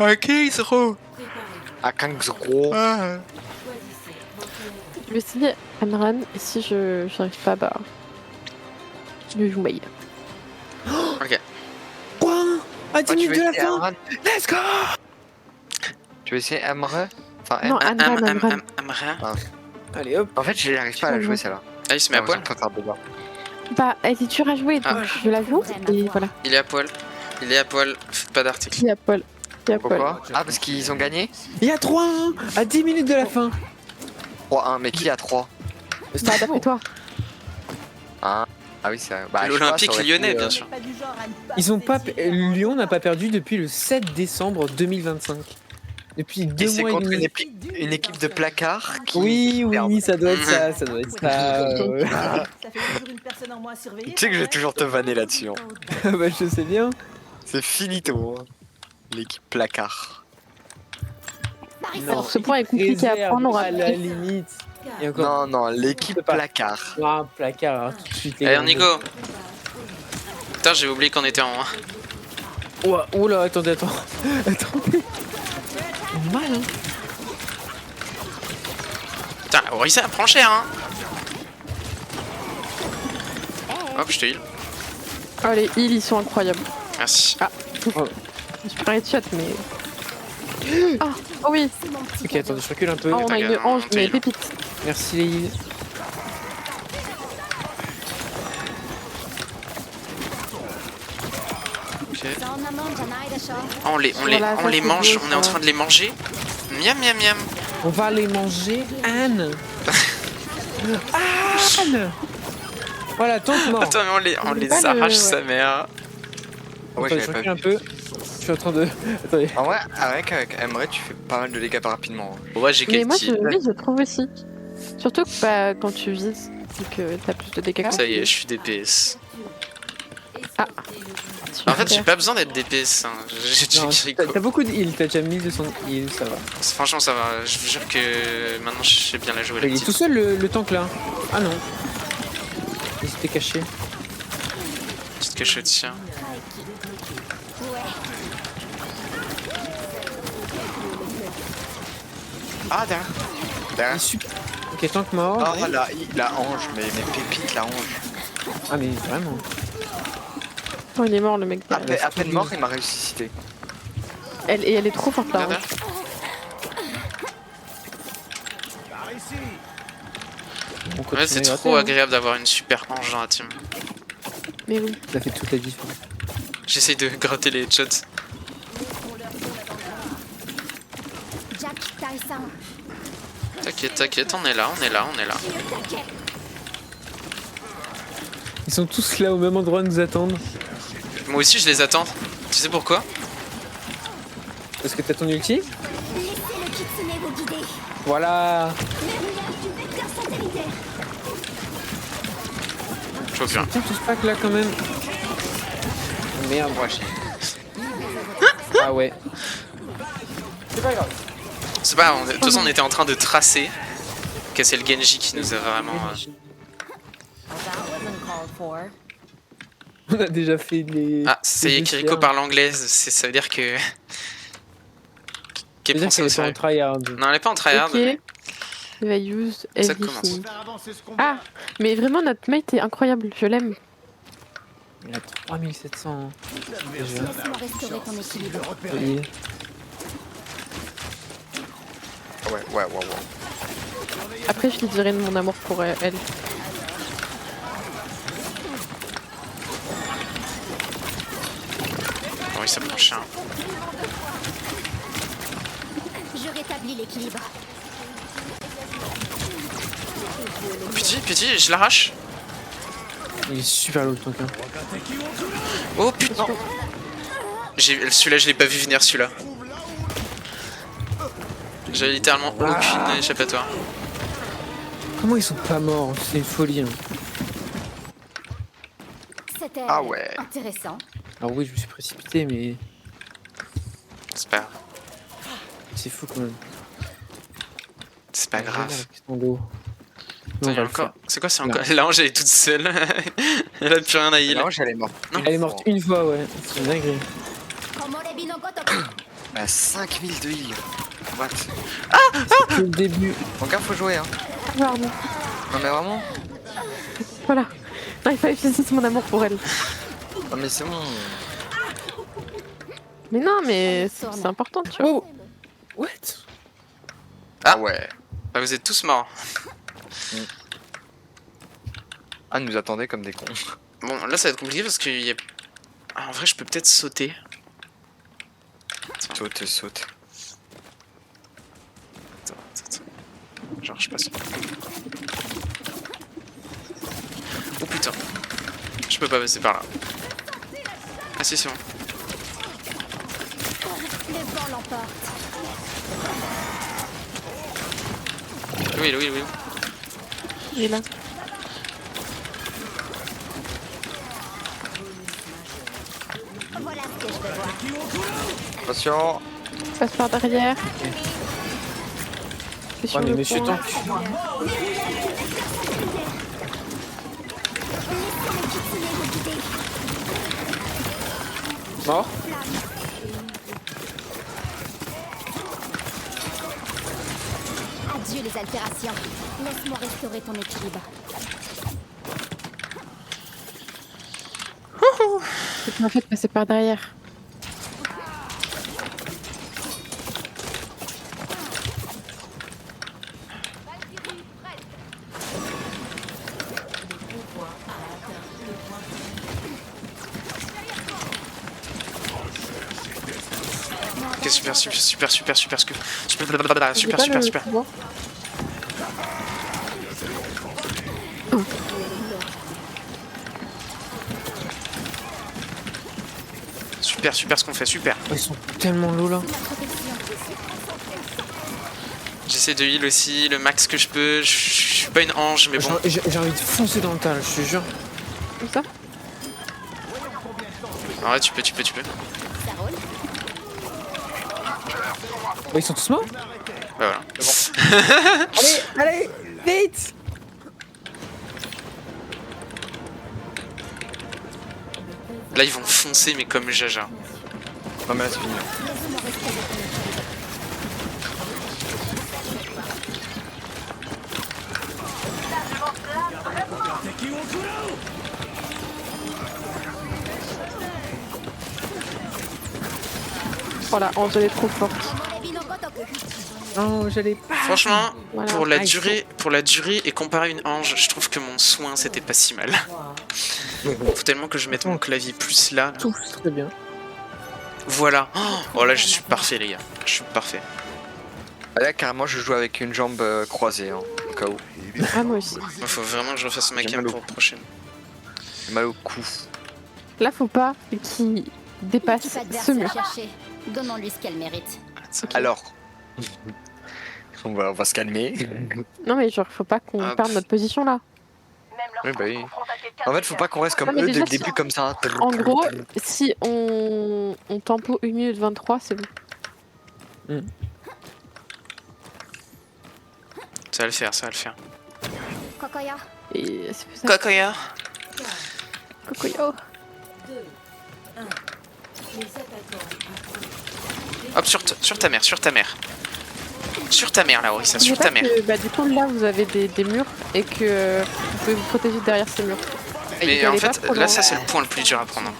Ok, Zoro. À Kangsro. Ah. Je vais essayer Amran et si je j'arrive pas, bah. Je joue Mei. Ok. Quoi? À 10 Ouais, tu minutes veux de la essayer fin. Amran? Let's go. Tu veux essayer Amre? Enfin, Non, Amran, Amran. Amra. Allez hop. En fait, je n'arrive pas à la jouer celle-là. Ah, il se met à poil. Faut faire débat. Bah, elle est dure à jouer, Ah. donc je la joue et voilà. Il est à poil. Il est à poil. Faites pas d'article. Qui a Paul? Qui a Paul? Pourquoi? Ah, parce qu'ils ont gagné? Il y a 3-1 à 10 minutes de la fin. 3-1, mais qui a 3? Bah, d'après toi. Ah oui, c'est vrai. Bah, je sais pas, L'Olympique ça aurait lyonnais, pu, bien sûr. Ils ont pas. Lyon n'a pas perdu depuis le 7 décembre 2025. Depuis 2 Et c'est mois et contre demi. une équipe de placards qui. Oui, perd. oui, ça doit être ça, ça doit être ça. Ça fait toujours une personne en moins à surveiller. Tu sais que je vais toujours te vanner là-dessus. Hein. Bah, je sais bien. C'est finito. Hein. L'équipe placard. Alors, ce point est compliqué à prendre. à la limite. Et encore. Non, l'équipe pas. placard. Ah, placard, alors, tout de suite. Allez, on y go. Putain, j'ai oublié qu'on était en 1. Ouah, oula, attendez. Attendez. Mal, hein. Putain, Orisa prend cher, hein. Hop, je te heal. Oh, les heals, ils sont incroyables. Merci. Je suis pas headshot, mais. Ah, oh oui. Ok, attendez, je recule un peu. Ah, on a une ange, on mais heal. pépite. Merci les heals. Ok. そんなもんじゃないでしょ。 Ah, on les Voilà, ça, c'est mange, beau, on est en ça. train de les manger. Miam miam miam. On va les manger, Anne. Anne. Voilà, tente mort. Attends, mais on les pas le- arrache ouais. sa mère. Ouais, Attends, je j'avais recule pas un vu. peu. Je suis en train de. Attendez. En vrai, avec Emre, tu fais pas mal de dégâts rapidement. Ouais, j'ai Mais quelques moi, kills. oui, je trouve aussi. Surtout que bah, quand tu vises, c'est que t'as plus de dégâts. Ça y est, je suis DPS. Ah. En fait, j'ai pas besoin d'être DPS. Hein. J'ai Non, déjà T'as Kiriko. beaucoup de heals, t'as déjà 1200 heals, ça va. Franchement, ça va. Je vous jure que maintenant, je sais bien la jouer. La Il est petite. tout seul le tank là. Ah non. Il s'était caché. Petite cachette, tiens. Ah, derrière. Il est Derrière. super. Ok, tank mort. Oh, la ange, mais pépite, la ange. Ah, mais vraiment. Oh, il est mort, le mec. À peine mort, il m'a ressuscité. Et elle est trop forte là. Derrière. On Ouais, continue c'est à gratter, trop hein. agréable d'avoir une super ange dans la team. Mais oui. Ça fait toute la différence. J'essaye de gratter les headshots. ジャッキ大佐。 T'inquiète, t'inquiète, on est là. Ils sont tous là au même endroit, nous attendent. Moi aussi, je les attends. Tu sais pourquoi? Parce que t'as ton ulti. Laissez le kitsune vous guider. Voilà. Du vecteur satellitaire. Je vois plus rien. Tiens, tout ce pack là quand même. Merde. Ah ouais. C'est pas grave, de toute façon, on était en train de tracer. Ok, c'est le Genji qui nous a vraiment. On a déjà fait les. Ah, ça y est, Kiriko parle anglais. Ça veut dire que. Qu'elle prend ça au C'est pas en sérieux. tryhard. Non, elle est pas en tryhard. Ok. Il va use Ça everything. Ah, mais vraiment, notre mate est incroyable. Je l'aime. Il a 3700. Laisse-moi restaurer ton équilibre. Joli. Ouais. Après, je lui dirai de mon amour pour elle. Oh, oui, ça prend cher. Je rétablis l'équilibre. Petit, je l'arrache. Il est super lourd le tank. Hein. Oh putain. Celui-là, je l'ai pas vu venir, celui-là. J'avais littéralement aucune échappatoire. Comment ils sont pas morts? C'est une folie. Hein. C'était Ah ouais. intéressant. Alors oui, je me suis précipité, mais C'est pas grave. c'est fou quand même. C'est pas grave. Attends, Attends, il y a encore. C'est quoi, c'est encore. L'ange, elle est toute seule. Elle a plus rien à heal. Non, j'allais mort. Non. Elle est morte une fois, ouais. C'est une dinguerie. Komorebi no gotoku. À 5000 de heal. What? C'est le début. Donc là, faut jouer, hein. Pardon. Non, mais vraiment? Voilà. Non, il fallait effacer mon amour pour elle. Non, mais c'est bon. Mais non, mais c'est important, tu vois. Oh. What? Ah. Ah ouais. Bah, vous êtes tous morts. Ah, nous attendait comme des cons. Bon, là ça va être compliqué parce qu'il y a... Ah, en vrai, je peux peut-être sauter. Saute, saute. Attends. Genre, je passe. Oh putain. Je peux pas passer par là. Ah si, c'est bon. Le vent l'emporte. Oui. Il est là. Voilà ce que je veux voir. Attention. Passe par derrière. Je suis sur Oh, mais le monsieur point. tank. Mort. Adieu les altérations. Laisse-moi restaurer ton équilibre. C'est bien fait de passer par derrière. Ok, super. J'ai pas Super. le pouvoir. Super ce qu'on fait, super. Oh, ils sont tellement low là. J'essaie de heal aussi, le max que je peux. Je suis pas une ange, mais bon. J'ai envie de foncer dans le tas, là, je te jure. Comme ça. En vrai, tu peux. Ça roule. Oh, ils sont tous morts. Bah voilà. Allez, vite. Là, ils vont foncer, mais comme Jaja. Non, mais là, c'est fini. Laisse-moi restaurer ton équilibre. Voilà, Angel est trop forte. Non, j'allais pas. Franchement, Voilà. pour la Ah, il durée et comparé à une ange, je trouve que mon soin c'était pas si mal. Faut tellement que je mette mon clavier plus là. Tout très bien. Voilà. Oh là, je suis parfait, les gars. Je suis parfait. Ah, là, carrément, je joue avec une jambe croisée, hein, au cas où. Ah, moi aussi. Il faut vraiment que je refasse ma J'ai cam mal au pour la prochaine. J'ai mal au cou. Là, faut pas qu'il dépasse L'équipe adverse ce va mur. chercher. Donnons-lui ce qu'elle mérite. Alors. On va se calmer. Non, mais genre, faut pas qu'on Hop. perde notre position là. Oui, bah oui. En fait, faut pas qu'on reste comme Non, mais eux dès déjà, le début, comme ça. En gros, si on tempo 1 minute 23, c'est bon. Ça va le faire. Kokoya, Et c'est plus ça. Kokoya. Cocoyo. Hop, sur ta mère. Sur ta mère, là, Orisa, N'oubliez sur ta pas mère. que, bah, du coup, là, vous avez des murs et que vous pouvez vous protéger derrière ces murs. Mais en allez fait, pas trop là, loin. ça, c'est le point le plus dur à prendre.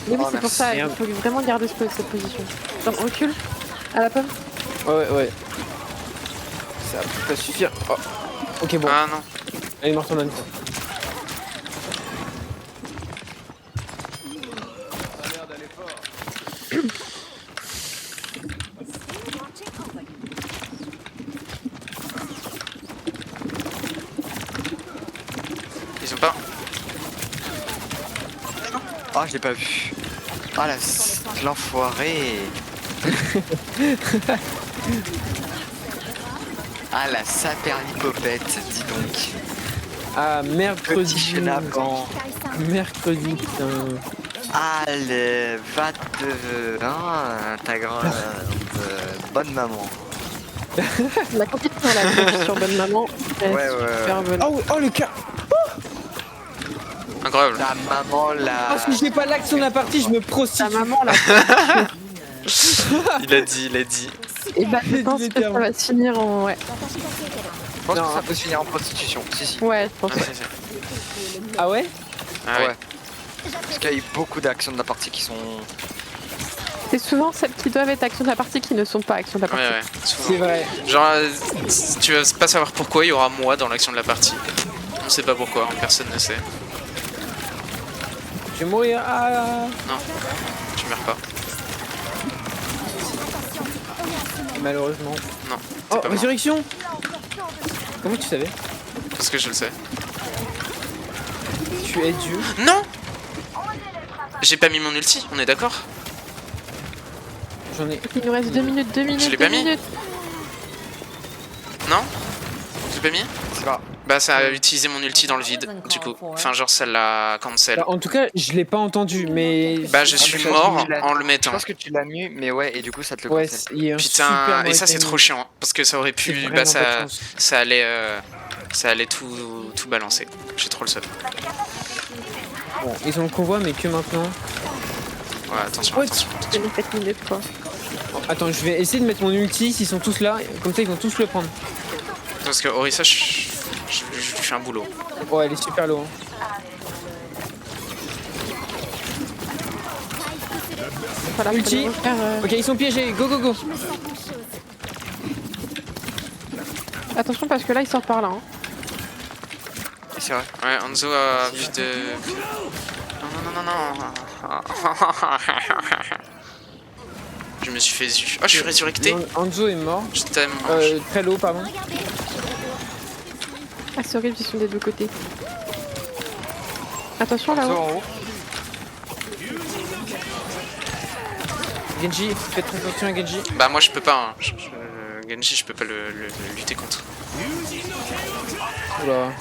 Mais oui, Oh, c'est pour merci. ça, il Merde. faut vraiment garder cette position. Donc, recule à la pomme. Ouais. Ça va pas suffire. Oh. Ok, bon. Ah non. Elle est morte en même temps. Ils ont pas. Ah, je l'ai pas vu. Ah, l'enfoiré. Ah, la saperlipopette, dis donc. Ah, Petit mercredi. chenapan. Mercredi, putain. Ah, va te... Hein, ta grande... bonne maman. La compétition là, sur Bonne Maman. Ouais. Super bonne. Oh, le cœur. Incroyable. Ta maman, la... Ah, si j'ai pas l'action de la partie, je me Ta prostitue. maman là. Il a dit. Et bah, je Les pense deux que ça termes. va se finir en. Ouais, Je pense Non. que ça peut se finir en prostitution. Si. ouais, je pense. Ah, Ouais. c'est- Ah ouais? Ah ouais. Ouais. Parce qu'il y a eu beaucoup d'actions de la partie qui sont. C'est souvent celles qui doivent être actions de la partie qui ne sont pas actions de la partie. Ouais, souvent. C'est vrai. Genre, tu vas pas savoir pourquoi il y aura moi dans l'action de la partie. On sait pas pourquoi, personne ne sait. Je vais mourir. Ah, Non, tu meurs pas. malheureusement. Non, Oh, t'es pas mort. résurrection! Comment tu savais? Parce que je le sais. Tu es Dieu. Non! J'ai pas mis mon ulti, on est d'accord? J'en ai. Il nous reste 2 minutes, 2 minutes. Je l'ai 2 pas mis. minutes. Non? J'ai pas mis? C'est pas. Bah ça a utilisé mon ulti dans le vide, du coup. Enfin genre ça l'a cancel. Bah, en tout cas, je l'ai pas entendu, mais. Bah je Ah, suis mais mort tu l'as- en le Je mettant. pense que tu l'as mis, mais ouais, et du coup ça te le Ouais, cancelle. il y a un super Putain, et ça mauvais c'est trop timing. chiant, parce que ça aurait C'est pu, vraiment bah pas de chance. ça allait tout balancer. J'ai trop le seum. Bon, ils ont le convoi, mais que maintenant. Ouais, attention, Ouais. attention. J'ai mis 7 minutes quoi. Attends, je vais essayer de mettre mon ulti s'ils sont tous là, comme ça ils vont tous le prendre. Parce que Orisa, je lui fais un boulot. Ouais, elle est super loin. Voilà, faut Ulti. les refaire, Ok, ils sont piégés, go go go. Attention parce que là il sort par là. Hein. C'est vrai. Ouais, Hanzo a vu de... Non. Je me suis fait zu. Oh, je suis résurrecté. Anzo est mort. Je t'aime. Très low, pardon. Ah c'est horrible, ils sont des deux côtés. Attention Hanzo là-haut. en haut. Genji, faites très attention à Genji. Bah moi je peux pas. Hein. Genji, je peux pas le lutter contre. Oula.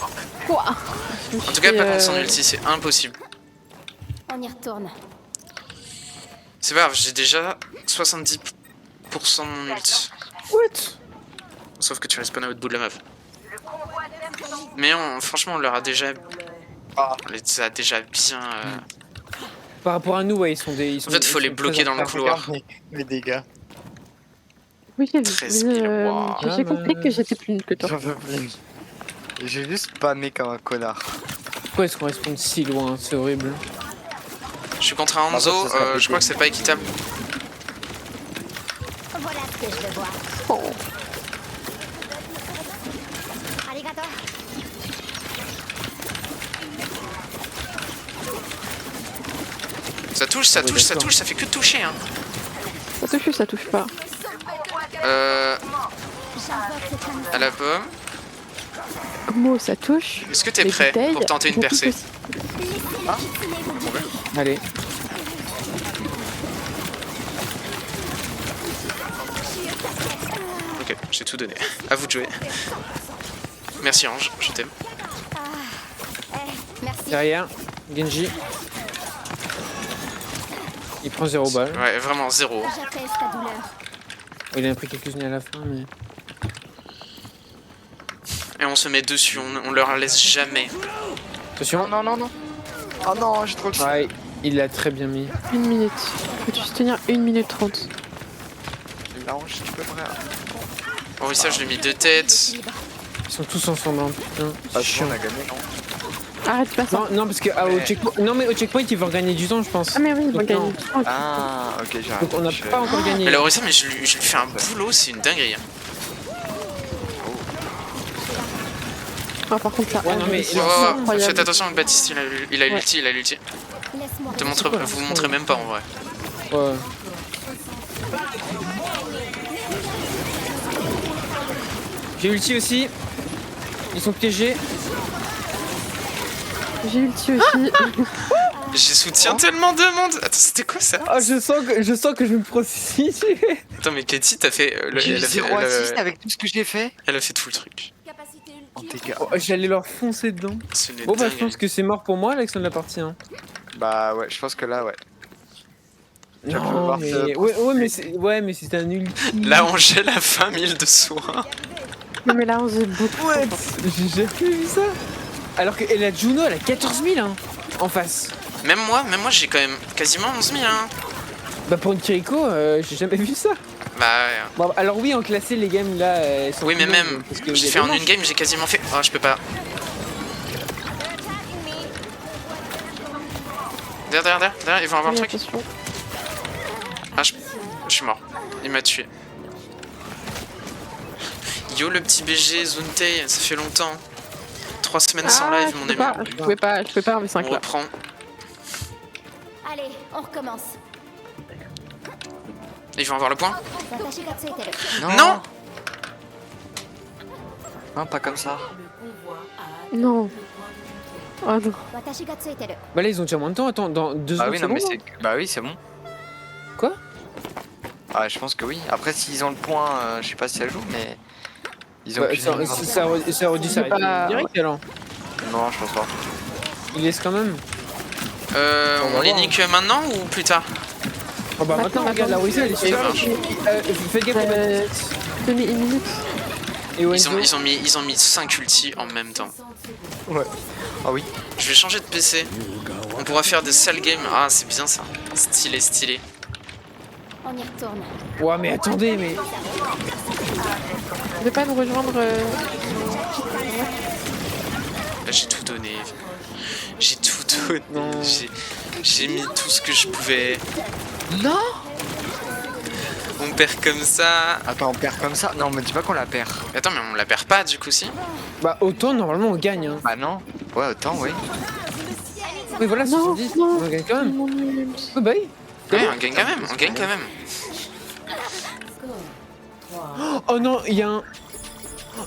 Quoi En tout cas, pas contre son ulti, c'est impossible. On y retourne. C'est pas grave, j'ai déjà 70% de mon ult. What? Sauf que tu respawn à l'autre bout de la map. Mais franchement, on leur a déjà... Ah. On les a déjà bien... Par rapport à nous, ouais, ils sont des. Ils sont, En fait, faut ils les sont bloquer très en dans le retard. couloir. Les dégâts. Oui, j'ai vu. 13 000, wow. J'ai Ah, compris bah, que j'étais plus nulle que toi. J'en peux plus. J'ai juste spammé comme un connard. Pourquoi est-ce qu'on respawn si loin? C'est horrible. Je suis contre un Hanzo, ça serait je pété. crois que c'est pas équitable. Voilà ce que je veux voir. Oh. Arigato. Ça touche, ça fait que de toucher. Hein. Ça touche ou ça touche pas? À la pomme. Mo, ça touche. Est-ce que t'es Les prêt bouteilles, pour tenter une ça touche percée? aussi. Allez. Ok, j'ai tout donné. À vous de jouer. Merci Ange, je t'aime. Merci. Derrière, Genji. Il prend 0 balles. Ouais, vraiment zéro. J'apaise ta douleur. Il en a pris quelques-unes à la fin, mais. Et on se met dessus, on leur laisse jamais. Attention. Non. Oh non, j'ai trop le Ouais, il l'a très bien mis. 1 minute. Faut juste tenir 1 minute 30. L'ange, tu peux me Oh, ça, je lui ai mis 2 têtes. Ils sont tous ensemble, hein, putain. Ah, Chiant. on a gagné, non? Arrête pas ça. Non, parce que au checkpoint. Non, mais au checkpoint, ils vont gagner du temps, je pense. Ah mais oui, ils vont Donc, gagner non. du temps. Ah, ok, j'arrive. Donc on n'a pas encore gagné. Mais la Orisa, mais je lui fais un boulot, c'est une dinguerie. Ah, par contre, là, Ouais, non, mais- c'est Oh, incroyable. faites attention, Baptiste, il a Ouais. l'ulti, Laisse-moi. Vous montrez même pas en vrai. Ouais. J'ai ulti aussi. Ils sont piégés. J'ai ulti aussi. J'ai soutien tellement de monde. Attends, c'était quoi ça? Ah, je sens que je vais me prostituer. Attends, mais Katie, t'as fait. J'ai eu Elle a fait, 0 assist avec tout ce que j'ai fait. elle a fait tout le truc. En dégâts. Oh, j'allais leur foncer dedans. C'est une Bon, bah, je dinguerie. pense que c'est mort pour moi, Alex, de la partie. Hein. Bah ouais, je pense que là, ouais. Tu vas Non, pouvoir mais... te ouais, mais c'est un ulti. Là, on gèle à 20 000 de soins. Non, mais là, on faisait beaucoup. What? J'ai jamais vu ça. Alors que la Juno, elle a 14 000 hein, en face. Même moi, j'ai quand même quasiment 11 000. Hein. Bah pour une Kiriko, j'ai jamais vu ça. Bah ouais. Bon, alors oui, en classé, les games là. Sont Oui, mais plus même, longues, parce que j'ai y a fait des en une manches. game, j'ai quasiment fait. Oh, je peux pas. Derrière, ils vont avoir le Oui, truc. attention. Ah, je suis mort. Il m'a tué. Yo, le petit BG, Zuntei, ça fait longtemps. 3 semaines sans live, je mon peux ami. pas, je pouvais pas, mais 5 On là. reprend. Allez, on recommence. Ils vont avoir le point. Watashi ga tsuiteru. Non. Non, pas comme ça. Non. Oh non. Watashi ga tsuiteru. Bah là, ils ont déjà moins de temps. Attends, dans 2 Bah secondes. oui, non, mais bon, c'est. Bah oui, c'est bon. Quoi? Ah, je pense que oui. Après, s'ils ont le point, je sais pas si ça joue, mais. Ils ont Bah, plus ça aurait dû s'arrêter pas- direct alors. Non, je pense pas. Ils laissent quand même. On va les voir. nique maintenant ou plus tard? Oh bah maintenant, regarde la Orisa, elle est super. marche. Faites gaffe. Donnez une minute. Et Wenzo. Ils ont mis 5 ultis en même temps. Ouais. Ah oui. Je vais changer de PC. On pourra faire des sales games. Ah, c'est bien ça. Stylé. On y retourne. Ouais, mais attendez, mais. Vous voulez pas nous rejoindre Là, j'ai tout donné. J'ai tout donné. Non. J'ai mis tout ce que je pouvais. Non. On perd comme ça. Attends, on perd comme ça. Non, me dis pas qu'on la perd. Attends, mais on la perd pas du coup, si? Bah, autant, normalement, on gagne. Hein. Bah non. Ouais, autant, oui. Oui, voilà, Non, 70. non. On gagne quand même. Mon Dieu. Oh, bah oui. Ouais, on gagne quand même. Oh non, il y a un.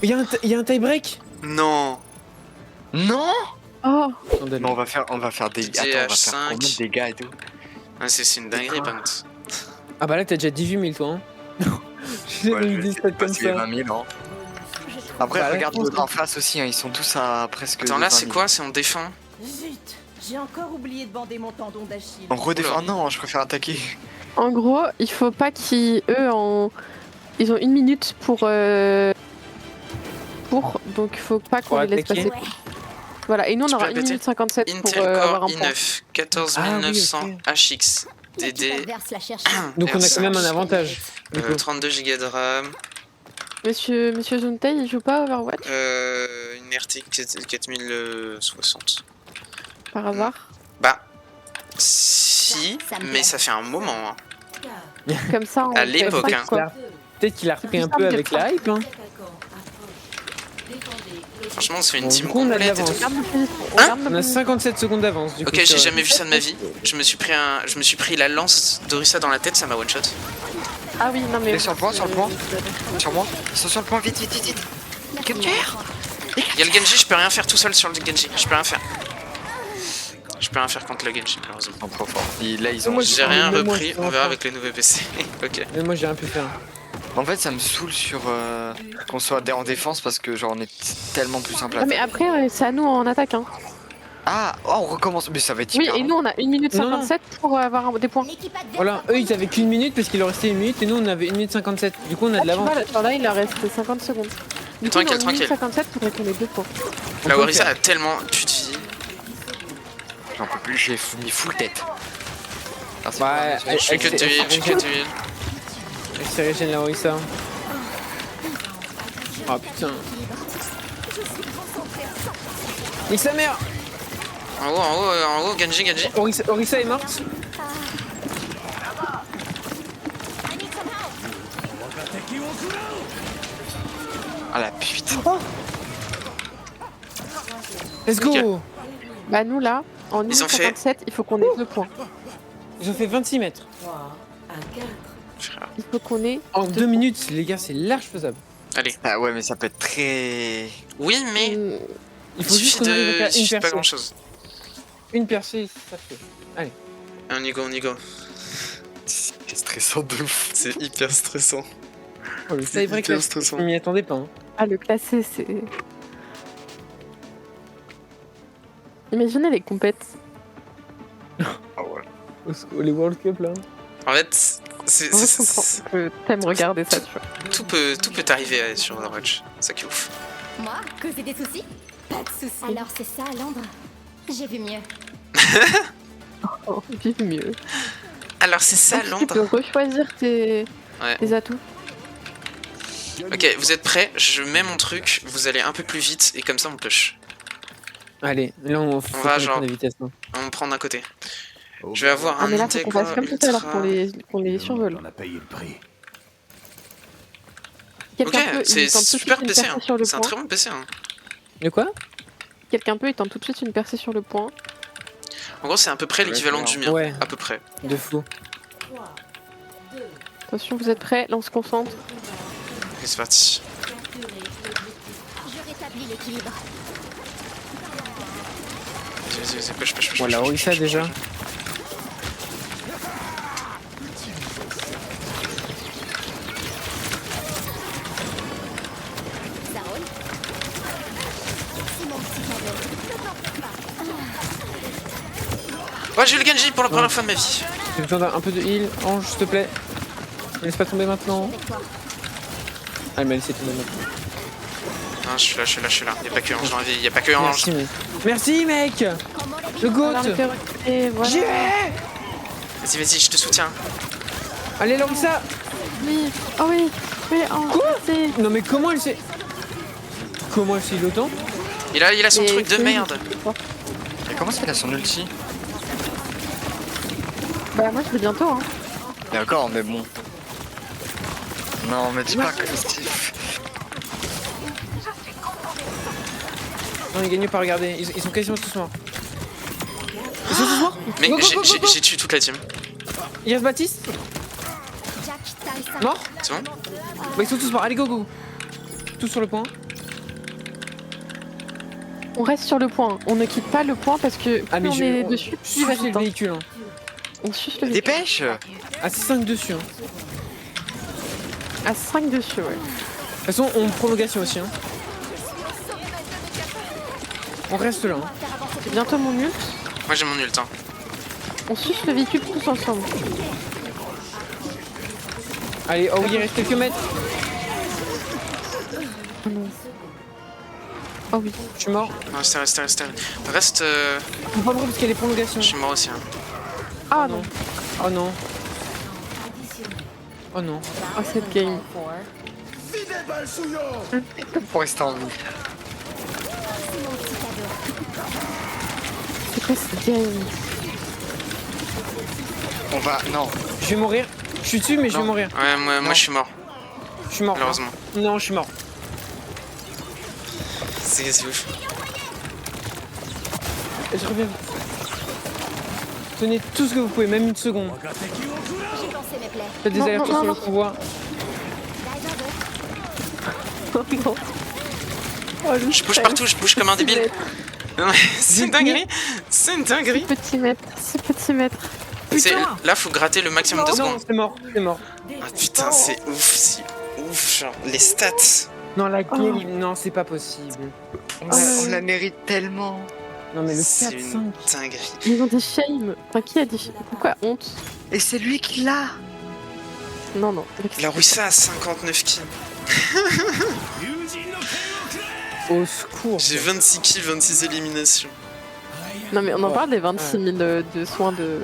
Il y a un tie-break. Non. Non. Oh, Mais on va faire des. Attends, on va faire DH5. combien de dégâts et tout. Ah, c'est une dinguerie, par contre. Ah bah là, t'as déjà 18 000, toi. Hein. J'ai Ouais, jamais je vu vais ça comme passer les ça. 20 000, hein. Après, Bah, là, regarde je pense l'autre en face aussi, hein, ils sont tous à presque. Attends, là, 20 c'est 000. quoi? C'est on défend? Zut, j'ai encore oublié de bander mon tendon d'Achille. On redéfend. Oula. Non, je préfère attaquer. en gros, il faut pas qu'ils. Eux, ils ont 1 minute pour. Donc il faut pas qu'on Pour les laisse attaquer. passer. Voilà, et nous on Tu aura peux 1 répéter minute 57 pour Intel avoir Core un point. i9, 14 Ah oui, 900 ok. HX, L'équipe DD, adverse la cherche. Donc on a quand même un R5. avantage. du coup. 32 Go de RAM, Monsieur Zuntei, il joue pas à Overwatch une RTX 4060. par hasard Bah, si, Ça me mais plaît. ça fait un moment. Hein. Comme ça, on À fait l'époque, cinq, hein. quoi. Peut-être qu'il a repris un peu avec la hype. Hein. Franchement, on se fait une Bon, team du coup, on a de complète et l'avance. tout. Regarde le film, Hein regarde le On a film. 57 secondes d'avance. Du coup, Ok, j'ai sur- jamais vu ça de ma vie. Je me suis pris la lance d'Orisa dans la tête, ça m'a one shot. Ah oui, non mais. Et sur le point, sur le point. Sur moi. Ils sont sur le point, vite. Capture. Il y a le Genji, je peux rien faire tout seul sur le Genji. Je peux rien faire. Je peux rien faire contre le Genji, malheureusement. Ils sont trop forts. Et là, ils ont. Moi, J'ai rien Même moi, repris, je on peux verra en avec les nouveaux PC. Ok. Mais moi, j'ai rien pu faire. En fait, ça me saoule sur qu'on soit en défense parce que genre on est tellement plus simple à Ah, mais après, c'est à nous en attaque. Hein. Ah, oh, on recommence. Mais ça va être Oui, hyper et long. nous on a 1 minute Non, non. 57 pour avoir des points. L'équipe adverse. Voilà, eux, ils avaient qu'une minute parce qu'il leur restait une minute et nous, on avait 1 minute 57. Du coup, on a de Ah, tu l'avance. vois, là, là, il leur reste 50 secondes. Du coup, Tranquille, dans 1 minute tranquille. 57, faudrait qu'on ait 2 points. On La peut Orisa faire. a tellement plus de vie. J'en peux plus, j'ai mis full tête. Merci Bah, pour la Je suis que de heal, je suis que de heal. Elle s'est régène la Orisa. Oh putain. Nique sa mère. En haut, Genji. Orisa est morte. Ah la putain. Let's go. Ok. Bah, nous là, en 1 Ils minute ont fait- 57, il faut qu'on ait 2 points. Ils ont fait 26 mètres. Frère. Il faut qu'on ait. En 2 minutes, les gars, c'est large faisable. Allez. Ah ouais, mais ça peut être très. Oui, mais Hum, Il il faut juste suffit qu'on arrive à de, faire il suffit une de pas grand percée. chose. Une percée, ça fait. On y go. C'est stressant de ouf. C'est hyper stressant. Oh, le C'est tie-break, hyper là, stressant. je m'y attendais pas. Hein. Ah, le classé, c'est. Imaginez les compètes. Ah ouais. Les World Cup, là. En fait, En vrai, je comprends que t'aimes regarder ça, tu vois. tout peut arriver sur Overwatch. C'est ça qui est ouf. Moi, causer des soucis? Pas de soucis. Alors c'est ça, Londres. J'ai vu mieux. Oh, vive mieux. Alors c'est ça Tu Londres. peux rechoisir tes Ouais. atouts. Ok, vous êtes prêts? Je mets mon truc, vous allez un peu plus vite et comme ça on push. Allez, là on faut va, qu'on genre- prenne la vitesse. Hein. On prend d'un côté. Je vais avoir Ah un mais là faut qu'on fasse comme tout à l'heure ultra- qu'on les survole. On a payé le prix. Ok, Quelqu'un peut, c'est il tente tout de super suite une PC, percée hein. sur le C'est un point. très bon PC. Hein. De quoi? Quelqu'un peut, il tente tout de suite une percée sur le point. En gros, c'est à peu près l'équivalent du mien. Ouais. À peu près. De fou. Attention, vous êtes prêts? Là on se concentre. Ok, c'est parti. Je rétablis l'équilibre. Vas-y, push. Voilà, push, oui, push, ça push, déjà. push. Ça roule. C'est mon petit cadeau. Ouais, j'ai eu le Genji pour la première fois de ma vie. J'ai besoin d'un peu de heal. Ange, s'il te plaît. Me laisse pas tomber maintenant. Avec toi. Ah, elle m'a laissé tomber maintenant. Ah, je suis là. Y'a pas que Ange dans la vie, y'a pas que Ange. Merci, mec. Merci, mec. Le goat. Alors, on fait reculer, voilà. J'y vais. Vas-y, je te soutiens. Allez, Larissa. Oui. Oh oui. Oui, oh, Quoi c'est- Non, mais comment elle s'est... Comment elle s'est heal autant? Il a son Mais truc de c'est- merde. Et comment ça fait là son ulti? Bah moi je vais bientôt hein. D'accord, mais bon. Non, mais dis pas que c'est... Non, ils gagnent pas, regardez. Ils sont quasiment tous morts. Ils sont tous morts. Mais Go, go, go, go, go. j'ai tué toute la team. Il reste Baptiste. Jack, taille ça. Mort. C'est bon? Bah, ils sont tous morts. Allez, go, go. Tous sur le point. On reste sur le point. On ne quitte pas le point parce que plus Ah, mais on je... est dessus, plus il va Suce le vite. Hein. véhicule. Hein. On suce le véhicule. Dépêche! Ah, c'est 5 dessus. Hein. À 5 dessus, ouais. De toute façon, on prolongation aussi. Hein. On reste là. Hein. J'ai bientôt mon ult. Moi j'ai mon ult. Hein. On suce le véhicule tous ensemble. Allez, oh oui, il reste quelques mètres. Oh non. Oh oui. Je suis mort. Non, reste. Reste. On va pas parce qu'il y a les prolongations. Je suis mort aussi. Hein. Ah non. Oh non. Oh non. Oh cette game. Pour rester en vie. C'est quoi cette game? On va... Non. Je vais mourir. Je suis dessus, mais je vais Non. mourir. Ouais, moi Non. je suis mort, Je suis mort. malheureusement. Non, je suis mort. C'est ouf. Et je reviens. Tenez tout ce que vous pouvez, même une seconde. J'ai pensé mes plaies. Faites des Non, allers-retours non, sur le non. convoi. Oh non. Oh, le Je bouge stress. partout, je bouge comme un débile. Non, mais c'est une dinguerie. C'est une dinguerie. Petit mètre, ce petit mètre. C'est- Là, faut gratter le maximum de Non, secondes. c'est mort, c'est mort. Ah putain, c'est ouf. Genre, les stats. Non, la Oh. game, non, c'est pas possible. On la mérite tellement. Non, mais le C'est 4-5. une dinguerie. Ils ont des shames. Enfin, qui a des shames? Pourquoi honte? Et c'est lui qui l'a. Non, non. La Ruissa a 59 kills. Au secours. J'ai 26 kills, 26 éliminations. Non, mais on en parle des 26 000 de soins de.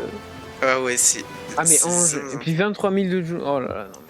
Ah ouais, c'est. Ah, mais c'est Ange. ça. Et puis 23 000 de jours. Oh là là. Non.